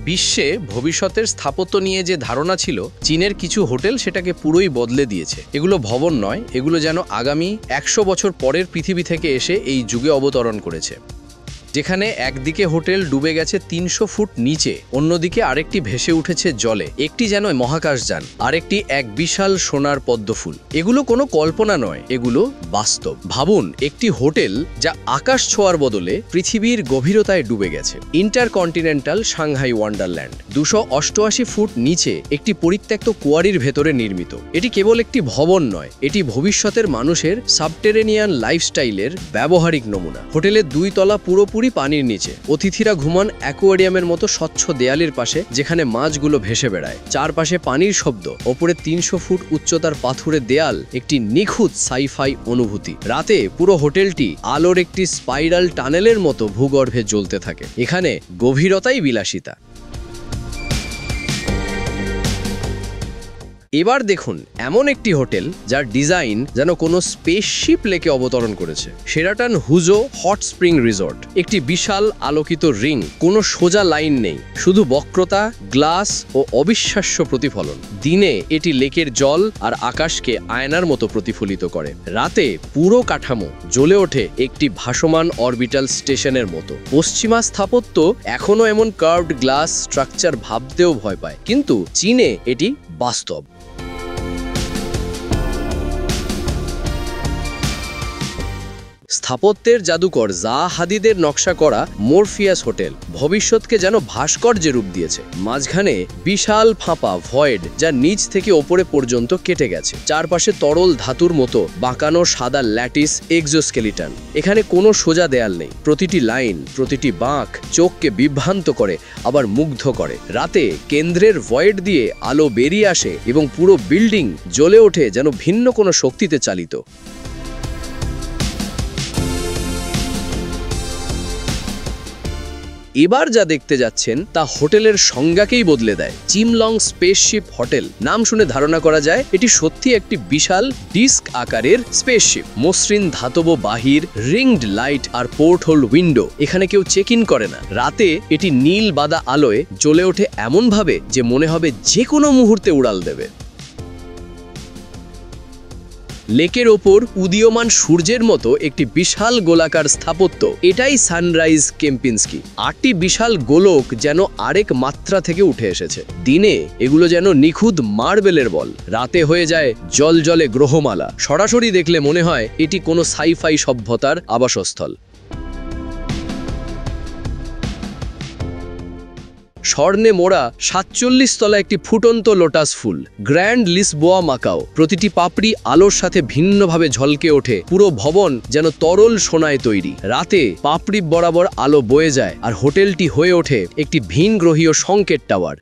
বিশ্বে ভবিষ্যতের স্থাপত্য নিয়ে যে ধারণা ছিল, চীনের কিছু হোটেল সেটাকে পুরোই বদলে দিয়েছে। এগুলো ভবন নয়, এগুলো যেন আগামী 100 বছর পরের পৃথিবী থেকে এসে এই যুগে অবতরণ করেছে, যেখানে একদিকে হোটেল ডুবে গেছে 300 ফুট নিচে, অন্যদিকে আরেকটি ভেসে উঠেছে জলে। একটি যেন মহাকাশযান, আরেকটি এক বিশাল সোনার পদ্মফুল। এগুলো কোনো কল্পনা নয়, এগুলো বাস্তব। ভাবুন, একটি হোটেল যা আকাশ ছোঁয়ার বদলে পৃথিবীর গভীরতায় ডুবে গেছে। ইন্টারকন্টিনেন্টাল সাংহাই ওয়ান্ডারল্যান্ড 288 ফুট নিচে একটি পরিত্যক্ত কোয়ারির ভেতরে নির্মিত। এটি কেবল একটি ভবন নয়, এটি ভবিষ্যতের মানুষের সাবটেরেনিয়ান লাইফস্টাইলের ব্যবহারিক নমুনা। হোটেলের 2 তলা পুরোপুরি পানির নিচে, অতিথিরা ঘুমান অ্যাকোয়ারিয়ামের মতো স্বচ্ছ দেয়ালের পাশে, যেখানে মাছগুলো ভেসে বেড়ায়। চারপাশে পানির শব্দ, ওপরে 300 ফুট উচ্চতার পাথুরের দেয়াল, একটি নিখুঁত সাইফাই অনুভূতি। রাতে পুরো হোটেলটি আলোর একটি স্পাইরাল টানেলের মতো ভূগর্ভে জ্বলতে থাকে। এখানে গভীরতাই বিলাসিতা। এবার দেখুন এমন একটি হোটেল যার ডিজাইন যেন কোনো স্পেসশিপ লেকে অবতরণ করেছে। শেরাটন হুজো হট স্প্রিং রিসর্ট, একটি বিশাল আলোকিত রিং, কোনো সোজা লাইন নেই, শুধু বক্রতা, গ্লাস ও অবিশ্বাস্য প্রতিফলন। দিনে এটি লেকের জল আর আকাশকে আয়নার মতো প্রতিফলিত করে। রাতে পুরো কাঠামো জ্বলে ওঠে একটি ভাসমান অরবিটাল স্টেশনের মতো। পশ্চিমা স্থাপত্য এখনও এমন কার্ভড গ্লাস স্ট্রাকচার ভাবতেও ভয় পায়, কিন্তু চীনে এটি বাস্তব। স্থাপত্যের জাদুকর জাহা হাদিদের নকশা করা মরফিয়াস হোটেল ভবিষ্যৎকে যেন ভাস্কর্যে রূপ দিয়েছে। মাঝখানে বিশাল ফাঁপা ভয়েড, যা নিচ থেকে ওপরে পর্যন্ত কেটে গেছে। চারপাশে তরল ধাতুর মতো বাঁকানো সাদা ল্যাটিস এক্সোস্কেলিটন। এখানে কোনো সোজা দেয়াল নেই, প্রতিটি লাইন, প্রতিটি বাঁক চোখকে বিভ্রান্ত করে, আবার মুগ্ধ করে। রাতে কেন্দ্রের ভয়েড দিয়ে আলো বেরিয়ে আসে এবং পুরো বিল্ডিং জ্বলে ওঠে যেন ভিন্ন কোনো শক্তিতে চালিত। এবার যা দেখতে যাচ্ছেন তা হোটেলের সংজ্ঞাকেই বদলে দেয়। চিমলং স্পেসশিপ হোটেল নাম শুনে ধারণা করা যায় এটি সত্যি একটি বিশাল ডিস্ক আকারের স্পেসশিপ। মসৃণ ধাতব বাহির, রিংড লাইট আর পোর্ট হোল উইন্ডো। এখানে কেউ চেক ইন করে না। রাতে এটি নীল বাদা আলোয় জ্বলে ওঠে এমনভাবে যে মনে হবে যে কোনো মুহূর্তে উড়াল দেবে। লেকের ওপর উদীয়মান সূর্যের মতো একটি বিশাল গোলাকার স্থাপত্য, এটাই সানরাইজ কেম্পিনস্কি। 8টি বিশাল গোলক যেন আরেক মাত্রা থেকে উঠে এসেছে। দিনে এগুলো যেন নিখুঁত মার্বেলের বল, রাতে হয়ে যায় জলজলে গ্রহমালা। সরাসরি দেখলে মনে হয় এটি কোনো সাইফাই সভ্যতার আবাসস্থল। স্বর্ণে মোড়া 47 তলা একটি ফুটন্ত লোটাস ফুল, গ্র্যান্ড লিসবোয়া মাকাও। প্রতিটি পাপড়ি আলোর সাথে ভিন্নভাবে ঝলকে ওঠে, পুরো ভবন যেন তরল সোনায় তৈরি। রাতে পাপড়ি বরাবর আলো বয়ে যায় আর হোটেলটি হয়ে ওঠে একটি ভিনগ্রহীয় সংকেত টাওয়ার।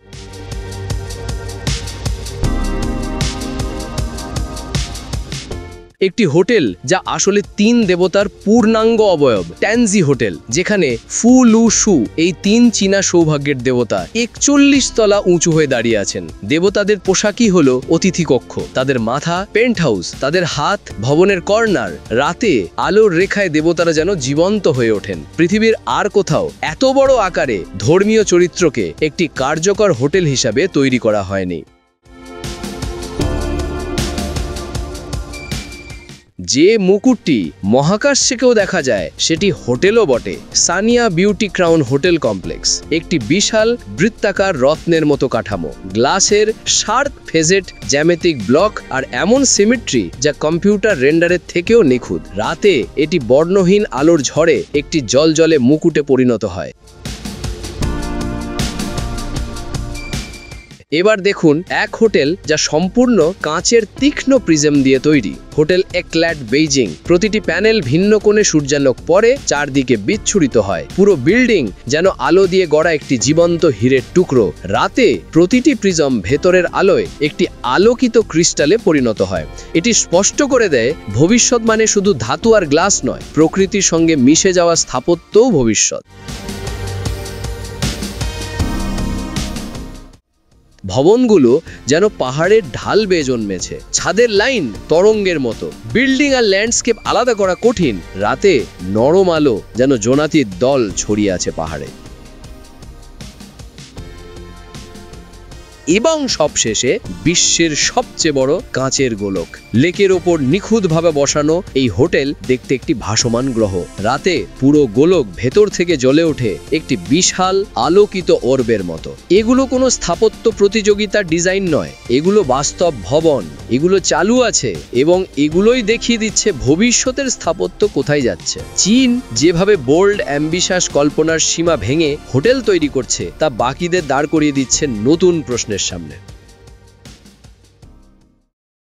একটি হোটেল যা আসলে 3 দেবতার পূর্ণাঙ্গ অবয়ব, ট্যানজি হোটেল, যেখানে ফু লু শু, এই 3 চীনা সৌভাগ্যের দেবতা 41 তলা উঁচু হয়ে দাঁড়িয়ে আছেন। দেবতাদের পোশাকই হলো অতিথি কক্ষ, তাদের মাথা পেন্ট হাউস, তাদের হাত ভবনের কর্নার। রাতে আলোর রেখায় দেবতারা যেন জীবন্ত হয়ে ওঠেন। পৃথিবীর আর কোথাও এত বড় আকারে ধর্মীয় চরিত্রকে একটি কার্যকর হোটেল হিসাবে তৈরি করা হয়নি। যে মুকুটটি মহাকাশ থেকেও দেখা যায় সেটি হোটেলও বটে। Sania beauty crown hotel complex, একটি বিশাল বৃত্তাকার রত্নের মতো কাঠামো, গ্লাসের শার্প ফেজেট জ্যামিতিক ব্লক আর এমন সিমেট্রি যা কম্পিউটার রেন্ডারের থেকেও নিখুঁত। রাতে এটি বর্ণহীন আলোর ঝড়ে একটি জলজলে মুকুটে পরিণত হয়। এবার দেখুন এক হোটেল যা সম্পূর্ণ কাঁচের তীক্ষ্ণ প্রিজম দিয়ে তৈরি, হোটেল একল্যাড বেইজিং। প্রতিটি প্যানেল ভিন্ন কোণে সূর্যালোক পরে চারদিকে বিচ্ছুরিত হয়। পুরো বিল্ডিং যেন আলো দিয়ে গড়া একটি জীবন্ত হীরের টুকরো। রাতে প্রতিটি প্রিজম ভেতরের আলোয় একটি আলোকিত ক্রিস্টালে পরিণত হয়। এটি স্পষ্ট করে দেয় ভবিষ্যৎ মানে শুধু ধাতু আর গ্লাস নয়, প্রকৃতির সঙ্গে মিশে যাওয়া স্থাপত্যও ভবিষ্যৎ। ভবনগুলো যেন পাহাড়ের ঢাল বেয়ে জন্মেছে, ছাদের লাইন তরঙ্গের মতো। বিল্ডিং আর ল্যান্ডস্কেপ আলাদা করা কঠিন। রাতে নরম আলো যেন জোনাকির দল ছড়িয়ে আছে পাহাড়ে। এবং সবশেষে বিশ্বের সবচেয়ে বড় কাঁচের গোলক। লেকের ওপর নিখুঁতভাবে বসানো এই হোটেল দেখতে একটি ভাসমান গ্রহ। রাতে পুরো গোলক ভেতর থেকে জ্বলে ওঠে একটি বিশাল আলোকিত অর্বের মতো। এগুলো কোনো স্থাপত্য প্রতিযোগিতার ডিজাইন নয়, এগুলো বাস্তব ভবন। এগুলো চালু আছে এবং এগুলোই দেখিয়ে দিচ্ছে ভবিষ্যতের স্থাপত্য কোথায় যাচ্ছে। চীন যেভাবে বোল্ড অ্যাম্বিশাস কল্পনার সীমা ভেঙে হোটেল তৈরি করছে তা বাকিদের দাঁড় করিয়ে দিচ্ছে নতুন প্রশ্নের সামনে।